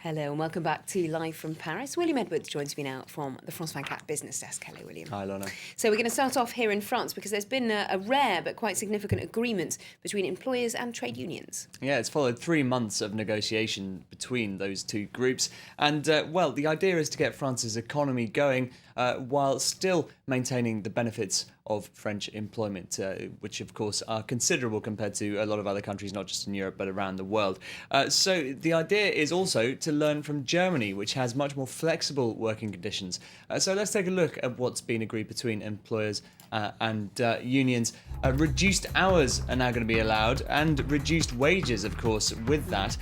Hello and welcome back to Live from Paris. William Edwards joins me now from the France 24 Business Desk. Hello, William. Hi, Lorna. So we're going to start off here in France because there's been a rare but quite significant agreement between employers and trade unions. Yeah, it's followed 3 months of negotiation between those two groups. And, the idea is to get France's economy going while still maintaining the benefits of French employment, which, of course, are considerable compared to a lot of other countries, not just in Europe, but around the world. So the idea is also to learn from Germany, which has much more flexible working conditions. So let's take a look at what's been agreed between employers and unions. Reduced hours are now going to be allowed, and reduced wages, of course, with that,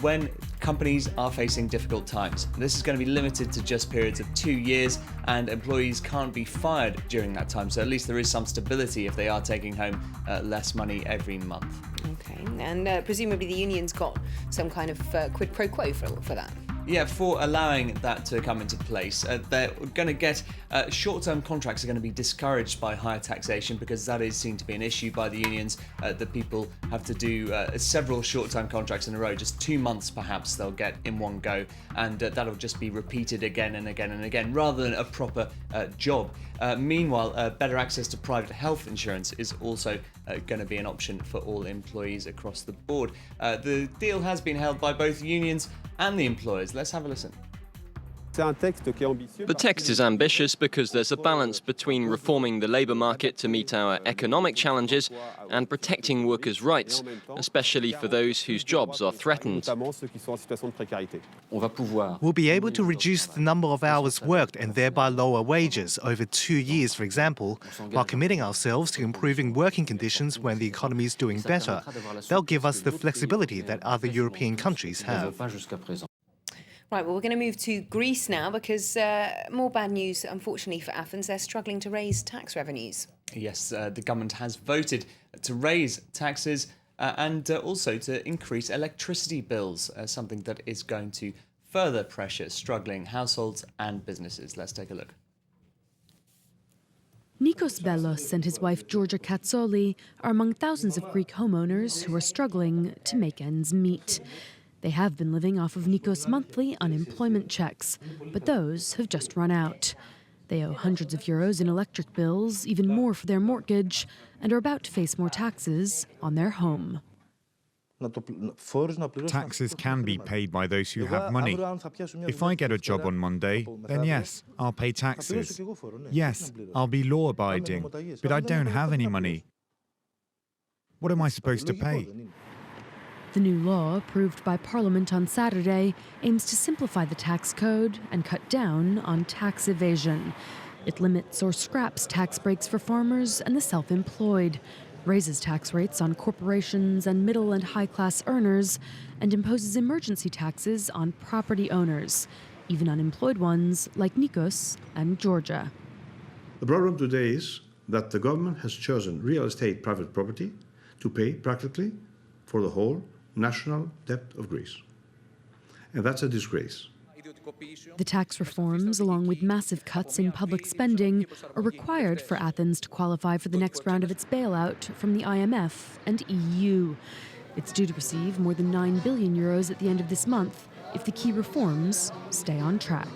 when companies are facing difficult times. This is going to be limited to just periods of 2 years, and employees can't be fired during that time. So at least there is some stability if they are taking home less money every month. Okay, and presumably the unions got some kind of quid pro quo for that. Yeah, for allowing that to come into place. They're going to get short-term contracts are going to be discouraged by higher taxation because that is seen to be an issue by the unions. That people have to do several short-term contracts in a row, just 2 months perhaps they'll get in one go, and that'll just be repeated again and again and again rather than a proper job. Meanwhile, better access to private health insurance is also going to be an option for all employees across the board. The deal has been held by both unions and the employers. Let's have a listen. The text is ambitious because there's a balance between reforming the labour market to meet our economic challenges and protecting workers' rights, especially for those whose jobs are threatened. We'll be able to reduce the number of hours worked and thereby lower wages over 2 years, for example, while committing ourselves to improving working conditions when the economy is doing better. They'll give us the flexibility that other European countries have. Right, well, we're going to move to Greece now because more bad news, unfortunately, for Athens. They're struggling to raise tax revenues. Yes, the government has voted to raise taxes and also to increase electricity bills, something that is going to further pressure struggling households and businesses. Let's take a look. Nikos Bellos and his wife Georgia Katsoli are among thousands of Greek homeowners who are struggling to make ends meet. They have been living off of Nikos' monthly unemployment checks, but those have just run out. They owe hundreds of euros in electric bills, even more for their mortgage, and are about to face more taxes on their home. Taxes can be paid by those who have money. If I get a job on Monday, then yes, I'll pay taxes. Yes, I'll be law-abiding, but I don't have any money. What am I supposed to pay? The new law, approved by Parliament on Saturday, aims to simplify the tax code and cut down on tax evasion. It limits or scraps tax breaks for farmers and the self-employed, raises tax rates on corporations and middle and high-class earners, and imposes emergency taxes on property owners, even unemployed ones like Nikos and Georgia. The problem today is that the government has chosen real estate private property to pay practically for the whole national debt of Greece. And that's a disgrace. The tax reforms, along with massive cuts in public spending, are required for Athens to qualify for the next round of its bailout from the IMF and EU. It's due to receive more than 9 billion euros at the end of this month if the key reforms stay on track.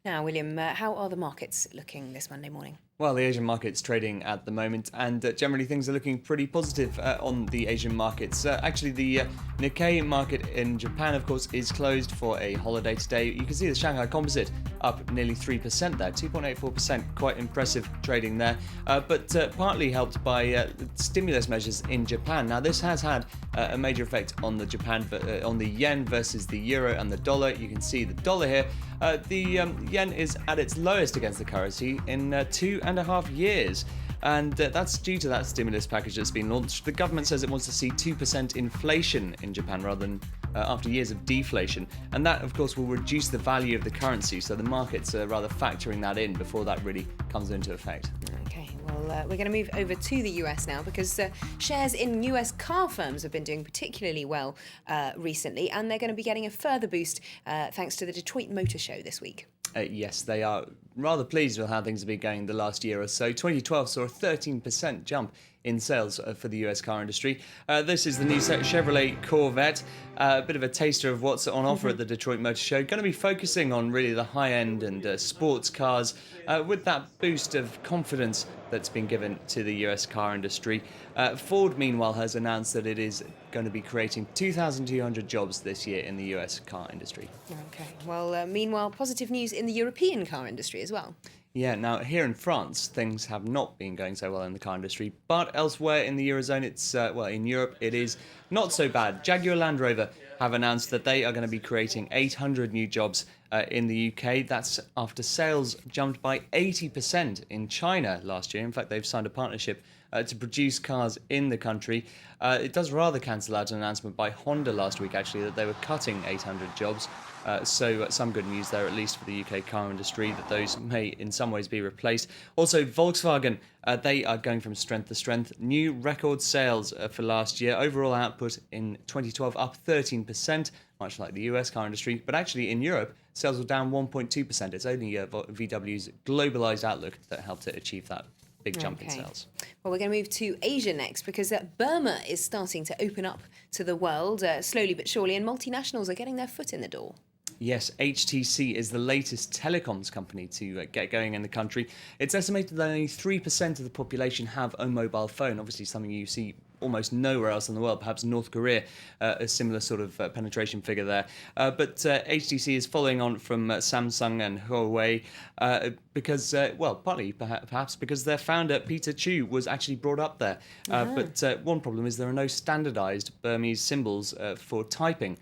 Now, William, how are the markets looking this Monday morning? Well, the Asian market's trading at the moment, and generally things are looking pretty positive on the Asian markets. Actually, the Nikkei market in Japan, of course, is closed for a holiday today. You can see the Shanghai Composite up nearly 3% there, 2.84%. Quite impressive trading there, but partly helped by stimulus measures in Japan. Now, this has had a major effect on the on the yen versus the euro and the dollar. You can see the dollar here. The yen is at its lowest against the currency in 2.5 years. And that's due to that stimulus package that's been launched. The government says it wants to see 2% inflation in Japan rather than after years of deflation. And that, of course, will reduce the value of the currency. So the markets are rather factoring that in before that really comes into effect. Okay, well, we're going to move over to the US now because shares in US car firms have been doing particularly well recently, and they're going to be getting a further boost thanks to the Detroit Motor Show this week. Yes, they are rather pleased with how things have been going the last year or so. 2012 saw a 13% jump in sales for the US car industry. This is the new Chevrolet Corvette, a bit of a taster of what's on offer at the Detroit Motor Show. Going to be focusing on really the high-end and sports cars with that boost of confidence that's been given to the US car industry. Ford, meanwhile, has announced that it is going to be creating 2,200 jobs this year in the US car industry. Okay. Well, meanwhile, positive news in the European car industry as well. Yeah, now here in France, things have not been going so well in the car industry, but elsewhere in the Eurozone, in Europe, it is not so bad. Jaguar Land Rover have announced that they are going to be creating 800 new jobs in the UK. That's after sales jumped by 80% in China last year. In fact, they've signed a partnership to produce cars in the country. It does rather cancel out an announcement by Honda last week, actually, that they were cutting 800 jobs. So some good news there, at least for the UK car industry, that those may in some ways be replaced. Also, Volkswagen, they are going from strength to strength. New record sales for last year. Overall output in 2012 up 13%, much like the US car industry. But actually in Europe, sales were down 1.2%. It's only VW's globalized outlook that helped it achieve that big jump in sales. Well, we're going to move to Asia next because Burma is starting to open up to the world slowly but surely, and multinationals are getting their foot in the door. Yes, HTC is the latest telecoms company to get going in the country. It's estimated that only 3% of the population have a mobile phone, obviously something you see almost nowhere else in the world, perhaps North Korea, a similar sort of penetration figure there. But HTC is following on from Samsung and Huawei because, partly perhaps because their founder, Peter Chu, was actually brought up there. But one problem is there are no standardized Burmese symbols for typing.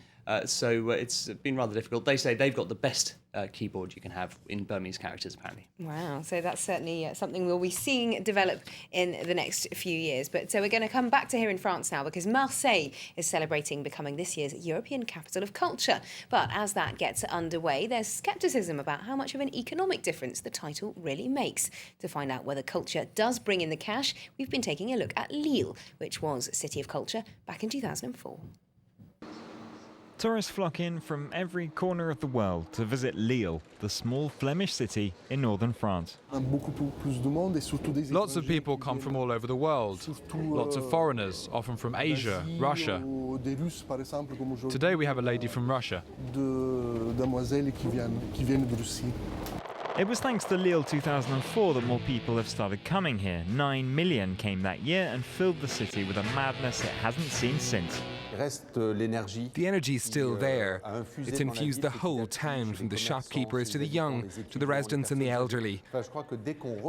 So it's been rather difficult. They say they've got the best keyboard you can have in Burmese characters, apparently. Wow, so that's certainly something we'll be seeing develop in the next few years. But so we're going to come back to here in France now because Marseille is celebrating becoming this year's European Capital of Culture. But as that gets underway, there's scepticism about how much of an economic difference the title really makes. To find out whether culture does bring in the cash, we've been taking a look at Lille, which was City of Culture back in 2004. Tourists flock in from every corner of the world to visit Lille, the small Flemish city in northern France. Lots of people come from all over the world. Lots of foreigners, often from Asia, Russia. Today we have a lady from Russia. It was thanks to Lille 2004 that more people have started coming here. 9 million came that year and filled the city with a madness it hasn't seen since. The energy is still there. It's infused the whole town, from the shopkeepers to the young, to the residents and the elderly.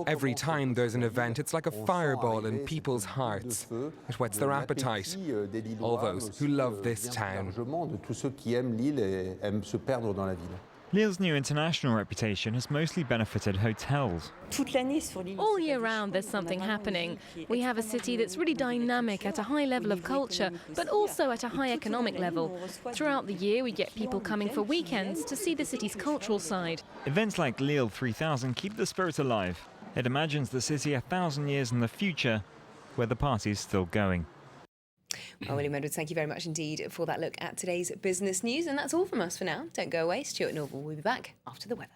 Every time there's an event, it's like a fireball in people's hearts. It whets their appetite. All those who love this town. Lille's new international reputation has mostly benefited hotels. All year round there's something happening. We have a city that's really dynamic at a high level of culture, but also at a high economic level. Throughout the year we get people coming for weekends to see the city's cultural side. Events like Lille 3000 keep the spirit alive. It imagines the city 1,000 years in the future, where the party's still going. Well, William Edwards, thank you very much indeed for that look at today's business news. And that's all from us for now. Don't go away. Stuart Norval will be back after the weather.